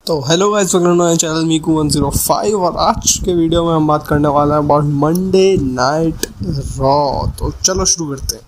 तो hello guys, welcome to channel Meeku 105। और आज के वीडियो में हम बात करने वाले हैं अबाउट मंडे नाइट रॉ। तो चलो शुरू करते हैं।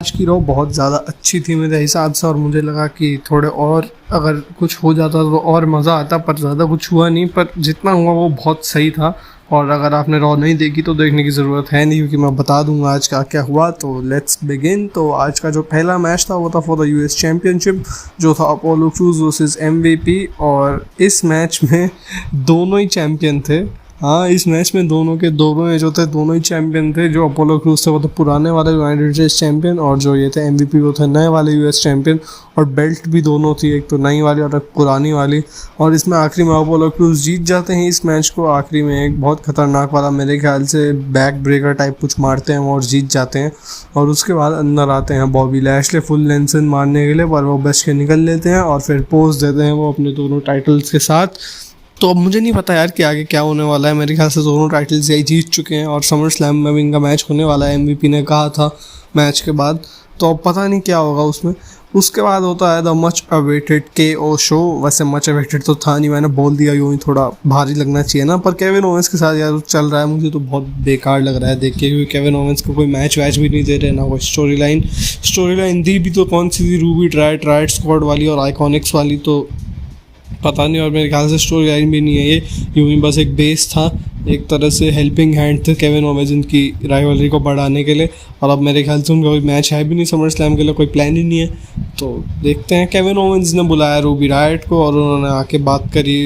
आज की रॉ बहुत ज़्यादा अच्छी थी मेरे हिसाब से, और मुझे लगा कि थोड़े और अगर कुछ हो जाता तो और मज़ा आता, पर ज़्यादा कुछ हुआ नहीं। पर जितना हुआ वो बहुत सही था। और अगर आपने रॉ नहीं देखी तो देखने की ज़रूरत है नहीं, क्योंकि मैं बता दूंगा आज क्या क्या हुआ। तो लेट्स बिगिन। तो आज का जो पहला मैच था वो था फॉर द यूएस चैम्पियनशिप, जो था अपोलो क्रूज वर्सेस एमवीपी। और इस मैच में दोनों ही चैम्पियन थे। हाँ, इस मैच में दोनों जो थे दोनों ही चैम्पियन थे। जो अपोलो क्रूज थे वो तो पुराने वाले यूनाइटेड स्टेट्स चैम्पियन, और जो ये थे एमवीपी वो थे नए वाले यूएस चैम्पियन। और बेल्ट भी दोनों थी, एक तो नई वाली और एक पुरानी वाली। और इसमें आखिरी में अपोलो क्रूज जीत जाते हैं इस मैच को। आखिरी में एक बहुत खतरनाक वाला, मेरे ख्याल से बैक ब्रेकर टाइप कुछ मारते हैं और जीत जाते हैं। और उसके बाद अंदर आते हैं बॉबी लैशले फुल लेंसन मारने के लिए, पर वो बच के निकल लेते हैं और फिर पोज देते हैं वो अपने दोनों टाइटल्स के साथ। तो अब मुझे नहीं पता यार कि आगे क्या होने वाला है। मेरे ख्याल से दोनों टाइटल्स यही जीत चुके हैं, और समर स्लैम में भी इनका मैच होने वाला है, एमवीपी ने कहा था मैच के बाद। तो अब पता नहीं क्या होगा उसमें। उसके बाद होता है the much awaited KO show. वैसे मच अवेटेड तो था नहीं, मैंने बोल दिया यूँ ही, थोड़ा भारी लगना चाहिए ना। पर केविन ओवेंस के साथ यार चल रहा है, मुझे तो बहुत बेकार लग रहा है देख के, क्योंकि केविन ओवेंस को कोई मैच वैच भी नहीं दे रहे, ना कोई स्टोरी लाइन दी भी तो कौन सी थी, रूबी ट्राइड स्क्वाड वाली और आइकॉनिक्स वाली, तो पता नहीं। और मेरे ख्याल से स्टोरी लाइन भी नहीं है ये, यूँ ही बस एक बेस था, एक तरह से हेल्पिंग हैंड थे केविन ओवेंस की राइवलरी को बढ़ाने के लिए। और अब मेरे ख्याल से उनका कोई मैच है भी नहीं, समर स्लैम के लिए कोई प्लान ही नहीं है। तो देखते हैं। केविन ओवेंस ने बुलाया रूबी रायट को और उन्होंने आके बात करी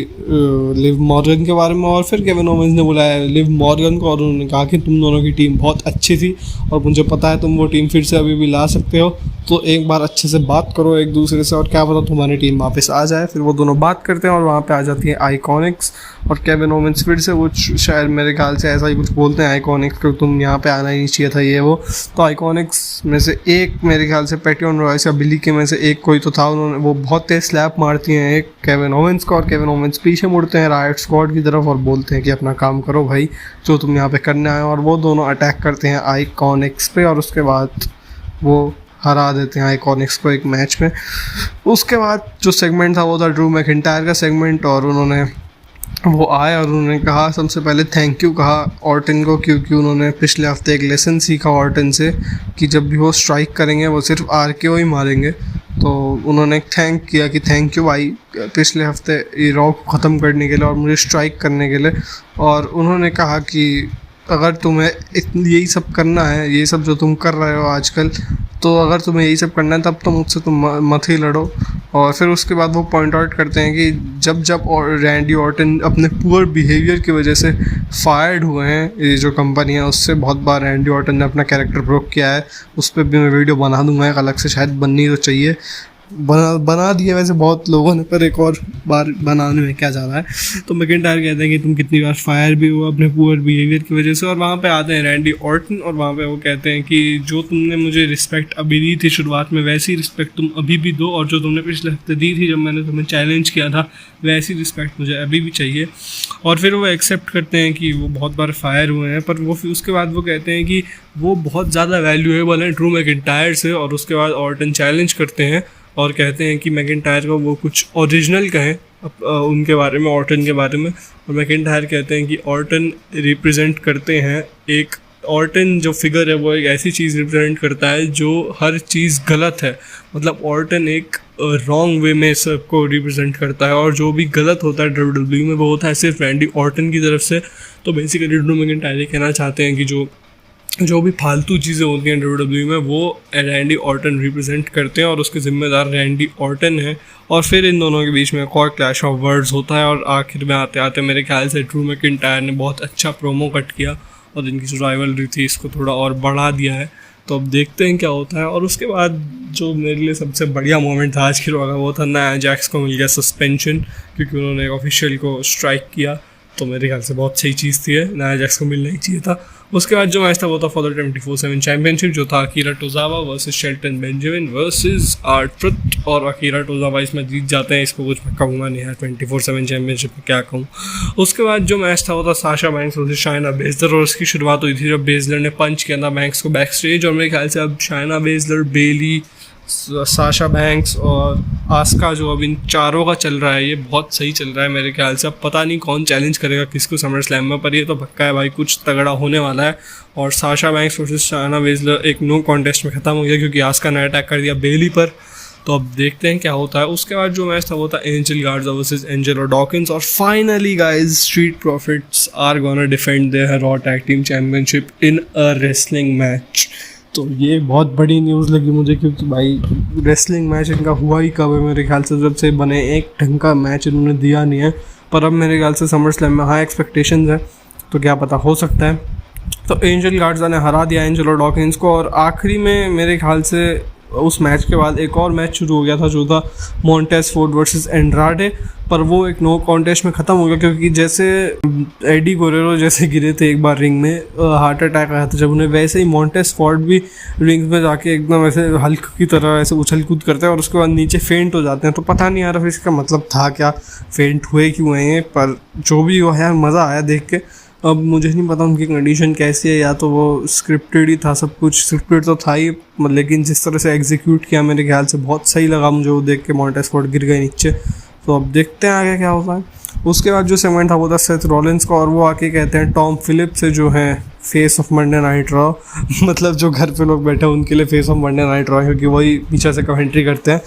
लिव मॉर्गन के बारे में। और फिर केविन ओवेंस ने बुलाया लिव मॉर्गन को और उन्होंने कहा कि तुम दोनों की टीम बहुत अच्छी थी और मुझे पता है तुम वो टीम फिर से अभी भी ला सकते हो, तो एक बार अच्छे से बात करो एक दूसरे से, और क्या पता तुम्हारी टीम वापस आ जाए। फिर वो दोनों बात करते हैं और वहाँ पे आ जाती है आइकॉनिक्स, और केविन ओवेंस फिर से वो शायद मेरे ख्याल से ऐसा ही कुछ बोलते हैं आइकॉनिक्स को, तुम यहाँ पे आना ही नहीं चाहिए था ये वो। तो आइकॉनिक्स में से एक, मेरे ख्याल से पैटियन रॉयस या बिली के में से एक कोई तो था, उन्होंने वो बहुत तेज स्लैप मारती हैं एक केविन ओवेंस को, और केविन ओवेंस पीछे मुड़ते हैं रायट स्क्वाड की तरफ और बोलते हैं कि अपना काम करो भाई, जो तुम यहाँ पे करने आए हो। और वो दोनों अटैक करते हैं आइकॉनिक्स पे, और उसके बाद वो हरा देते हैं आइकॉनिक्स को एक मैच में। उसके बाद जो सेगमेंट था वो था ड्रू मैकिंटायर का सेगमेंट, और उन्होंने वो आए और उन्होंने कहा, सबसे पहले थैंक यू कहा ऑर्टन को, क्योंकि उन्होंने पिछले हफ्ते एक लेसन सीखा ऑर्टन से कि जब भी वो स्ट्राइक करेंगे वो सिर्फ RKO ही मारेंगे। तो उन्होंने थैंक किया कि थैंक यू भाई पिछले हफ्ते ये रॉ को ख़त्म करने के लिए और मुझे स्ट्राइक करने के लिए। और उन्होंने कहा कि अगर तुम्हें यही सब करना है, ये सब जो तुम कर रहे हो आजकल, तो अगर तुम्हें यही सब करना है तब तो मुझसे तुम मत ही लड़ो। और फिर उसके बाद वो पॉइंट आउट करते हैं कि जब रैंडी ऑर्टन अपने पुअर बिहेवियर की वजह से फायर्ड हुए हैं, ये जो कंपनी है उससे बहुत बार रैंडी ऑर्टन ने अपना कैरेक्टर ब्रोक किया है। उस पर भी मैं वीडियो बना दूंगा एक अलग से, शायद बननी तो चाहिए, बना दिया वैसे बहुत लोगों ने, पर एक और बार बनाने में क्या जा रहा है। तो मैकिंटायर कहते हैं कि तुम कितनी बार फायर भी हुआ अपने पुअर बिहेवियर की वजह से। और वहाँ पे आते हैं रैंडी ऑर्टन, और वहाँ पे वो कहते हैं कि जो तुमने मुझे रिस्पेक्ट अभी दी थी शुरुआत में, वैसी रिस्पेक्ट तुम अभी भी दो, और जो तुमने पिछले हफ्ते दी थी जब मैंने तुम्हें चैलेंज किया था, वैसी रिस्पेक्ट मुझे अभी भी चाहिए। और फिर वो एक्सेप्ट करते हैं कि वो बहुत बार फायर हुए हैं, पर वो फिर उसके बाद वो कहते हैं कि वो बहुत ज़्यादा वैल्यूएबल है ड्रू मैकिंटायर से। और उसके बाद ऑर्टन चैलेंज करते हैं और कहते हैं कि मैकिंटायर को वो कुछ ओरिजिनल कहें उनके बारे में, ऑर्टन के बारे में। और मैकिंटायर कहते हैं कि ऑर्टन रिप्रेजेंट करते हैं एक, ऑर्टन जो फिगर है वो एक ऐसी चीज़ रिप्रेजेंट करता है जो हर चीज़ गलत है, मतलब ऑर्टन एक रॉन्ग वे में सबको रिप्रेजेंट करता है, और जो भी गलत होता है WWE में वो होता है सिर्फ रैंडी ऑर्टन की तरफ से। तो बेसिकली ड्रू मैकिंटायर ये कहना चाहते हैं कि जो भी फालतू चीज़ें होती हैं WWE में वो रैंडी ऑर्टन रिप्रेजेंट करते हैं, और उसके ज़िम्मेदार रैंडी ऑर्टन है। और फिर इन दोनों के बीच में एक और क्लैश ऑफ वर्ड्स होता है, और आखिर में आते आते मेरे ख्याल से ड्रू मैकिंटायर ने बहुत अच्छा प्रोमो कट किया और इनकी जो राइवलरी थी इसको थोड़ा और बढ़ा दिया है। तो अब देखते हैं क्या होता है। और उसके बाद जो मेरे लिए सबसे बढ़िया मोमेंट था आज की रॉ का, वो था नाया जैक्स को मिल गया सस्पेंशन, क्योंकि उन्होंने एक ऑफिशियल को स्ट्राइक किया। तो मेरे ख्याल से बहुत सही चीज़ थी, नाया जैक्स को मिलना ही चाहिए था। उसके बाद जो मैच था वो था फॉर द 24/7 चैम्पियनशिप, जो था Akira Tozawa versus Shelton Benjamin versus R-Truth। और अकीरा टोजावा इसमें जीत जाते हैं, इसको कुछ मैं कहूँगा नहीं यार, 24/7 चैम्पियनशिप में क्या कहूँ। उसके बाद जो मैच था वो था Sasha banks versus Shaina Baszler, और उसकी शुरुआत हुई थी जब बेजलर ने पंच किया था बैंक्स को बैक स्टेज। और मेरे ख्याल से अब शायना बेजलर, बेली, साशा बैंक्स और आस्का, जो अब इन चारों का चल रहा है, ये बहुत सही चल रहा है मेरे ख्याल से। अब पता नहीं कौन चैलेंज करेगा किसको समर स्लैम में, पर ये तो पक्का है भाई कुछ तगड़ा होने वाला है। और साशा बैंक्स वर्सेस शायना बेज़लर एक नो कॉन्टेस्ट में ख़त्म हो गया क्योंकि आस्का ने अटैक कर दिया बेली पर। तो अब देखते हैं क्या होता है। उसके बाद जो मैच था वो था Angel Garza versus Angelo Dawkins. और finally guys, Street Profits are gonna defend their Raw tag team championship in a wrestling match. तो ये बहुत बड़ी न्यूज़ लगी मुझे, क्योंकि भाई रेसलिंग मैच इनका हुआ ही कब है, मेरे ख्याल से जब से बने एक ढंग का मैच इन्होंने दिया नहीं है। पर अब मेरे ख्याल से समर स्लैम में हाई एक्सपेक्टेशंस है, तो क्या पता हो सकता है। तो एंजल गार्जा ने हरा दिया एंजेलो डॉकिंस को। और आखिरी में मेरे ख्याल से उस मैच के बाद एक और मैच शुरू हो गया था जो था मॉन्टेज फोर्ड वर्सेस एंड्राडे, पर वो एक नो कॉन्टेस्ट में ख़त्म हो गया क्योंकि जैसे एडी गुरेरो जैसे गिरे थे एक बार रिंग में, हार्ट अटैक आया था जब उन्हें, वैसे ही मॉन्टेज फोर्ड भी रिंग में जाके एकदम ऐसे हल्क की तरह ऐसे उछल कूद करते हैं और उसके बाद नीचे फेंट हो जाते हैं। तो पता नहीं आ रहा इसका मतलब था क्या, फेंट हुए क्यों हैं, पर जो भी हुआ यार मज़ा आया देख के। अब मुझे नहीं पता उनकी कंडीशन कैसी है, या तो वो स्क्रिप्टेड ही था, सब कुछ स्क्रिप्टेड तो था ही, लेकिन जिस तरह से एग्जीक्यूट किया मेरे ख्याल से बहुत सही लगा मुझे वो देख के। मॉन्टेज फोर्ड गिर गए नीचे, तो अब देखते हैं आगे क्या होता है। उसके बाद जो सेगमेंट था वो था सेथ रॉलिंस का, और वो आके कहते हैं टॉम फिलिप से, जो है face of Monday night raw, मतलब जो घर पे लोग बैठे हैं उनके लिए face of Monday night raw, क्योंकि वही पीछे से कमेंट्री करते हैं।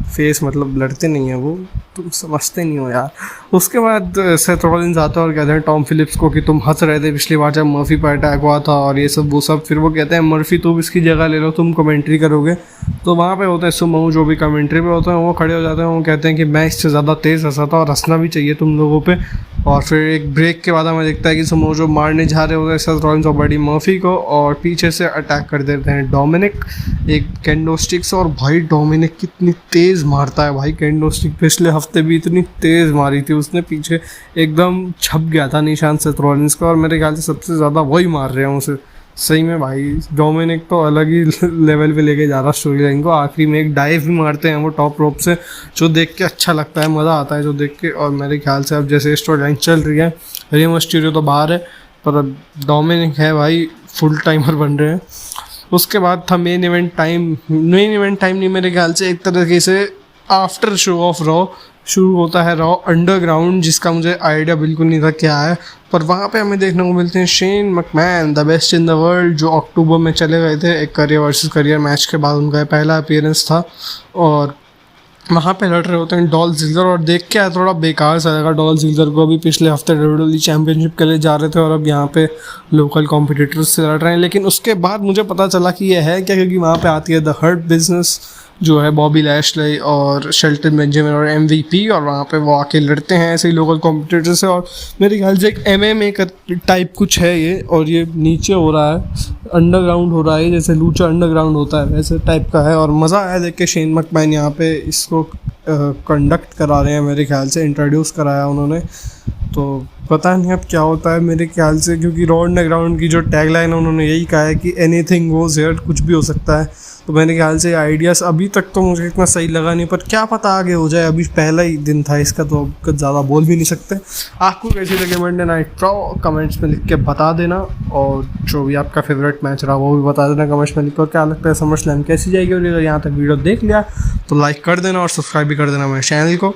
फेस मतलब लड़ते नहीं हैं वो, तुम समझते नहीं हो यार। उसके बाद सेथ रॉलिंस आता है और कहते हैं टॉम फिलिप्स को कि तुम हंस रहे थे पिछली बार जब मर्फी पर अटैक हुआ था और ये सब वो सब। फिर वो कहते हैं मर्फी तुम इसकी जगह ले लो, तुम कमेंट्री करोगे। तो वहाँ पे होता है सुमो, जो भी कमेंट्री पे होते हैं वो खड़े हो जाते हैं, वो कहते हैं कि मैं इससे ज़्यादा तेज़ हंसा था और हंसना भी चाहिए तुम लोगों पे। और फिर एक ब्रेक के बाद हमें दिखता है कि सुमो जो मारने जा रहे होते हैं सेथ रॉलिंस और बडी मर्फी को, और पीछे से अटैक कर देते हैं डोमिनिक एक कैंडो स्टिक से। और भाई डोमिनिक कितनी तेज़ मारता है भाई कैंडो स्टिक, पिछले हफ्ते भी इतनी तेज़ मारी थी उसने, पीछे एकदम छप गया था निशान सेथ रॉलिंस का। और मेरे ख्याल से सबसे ज़्यादा वही मार रहे हैं उसे सही में भाई। डोमिनिक तो अलग ही लेवल पे लेके जा रहा स्टोरी लाइन को। आखिरी में एक डाइव भी मारते हैं वो टॉप रोप से, जो देख के अच्छा लगता है, मज़ा आता है जो देख के। और मेरे ख्याल से अब जैसे स्टोरी लाइन चल रही है, रे मिस्टीरियो तो बाहर है, पर अब डोमिनिक है भाई, फुल टाइमर बन रहे हैं। उसके बाद था मेन इवेंट टाइम नहीं मेरे ख्याल से, एक तरीके से आफ्टर शो ऑफ रॉ शुरू होता है रॉ अंडरग्राउंड, जिसका मुझे आइडिया बिल्कुल नहीं था क्या है। पर वहाँ पे हमें देखने को मिलते हैं Shane McMahon, the best in the world, जो अक्टूबर में चले गए थे एक करियर वर्सेस करियर मैच के बाद, उनका पहला अपीयरेंस था। और वहाँ पे लड़ रहे होते हैं डॉल्फ ज़िगलर, और देख के थोड़ा बेकार सा लगा डॉल्फ ज़िगलर को। अभी पिछले हफ्ते WWE चैम्पियनशिप के लिए जा रहे थे और अब यहाँ पे लोकल कॉम्पिटिटर्स से लड़ रहे हैं। लेकिन उसके बाद मुझे पता चला कि ये है क्या, क्योंकि वहाँ पे आती है द हर्ट बिजनेस, जो है बॉबी लैशले और शेल्टन बेंजामिन और MVP, और वहाँ पे वो आके लड़ते हैं ऐसे ही लोकल कॉम्पिटिटर से। और मेरे ख्याल से एक MMA का टाइप कुछ है ये, और ये नीचे हो रहा है, अंडरग्राउंड हो रहा है, जैसे लूचा अंडरग्राउंड होता है वैसे टाइप का है। और मज़ा आया देख के। शेन मैकमैन यहाँ पे इसको कंडक्ट करा रहे हैं, मेरे ख्याल से इंट्रोड्यूस कराया उन्होंने। तो पता नहीं अब क्या होता है मेरे ख्याल से, क्योंकि रॉ अंडरग्राउंड की जो टैगलाइन है उन्होंने यही कहा है कि एनीथिंग गोज़ हियर, कुछ भी हो सकता है। तो मेरे ख्याल से आइडियाज़ अभी तक तो मुझे इतना सही लगा नहीं, पर क्या पता आगे हो जाए। अभी पहला ही दिन था इसका, तो अब ज़्यादा बोल भी नहीं सकते। आपको कैसी लगे मंडे नाइट रॉ, कमेंट्स में लिख के बता देना। और जो भी आपका फेवरेट मैच रहा वो भी बता देना कमेंट्स में लिख कर। क्या लगता है समर स्लैम कैसी जाएगी। और अगर यहाँ तक वीडियो देख लिया तो लाइक कर देना और सब्सक्राइब भी कर देना मेरे चैनल को।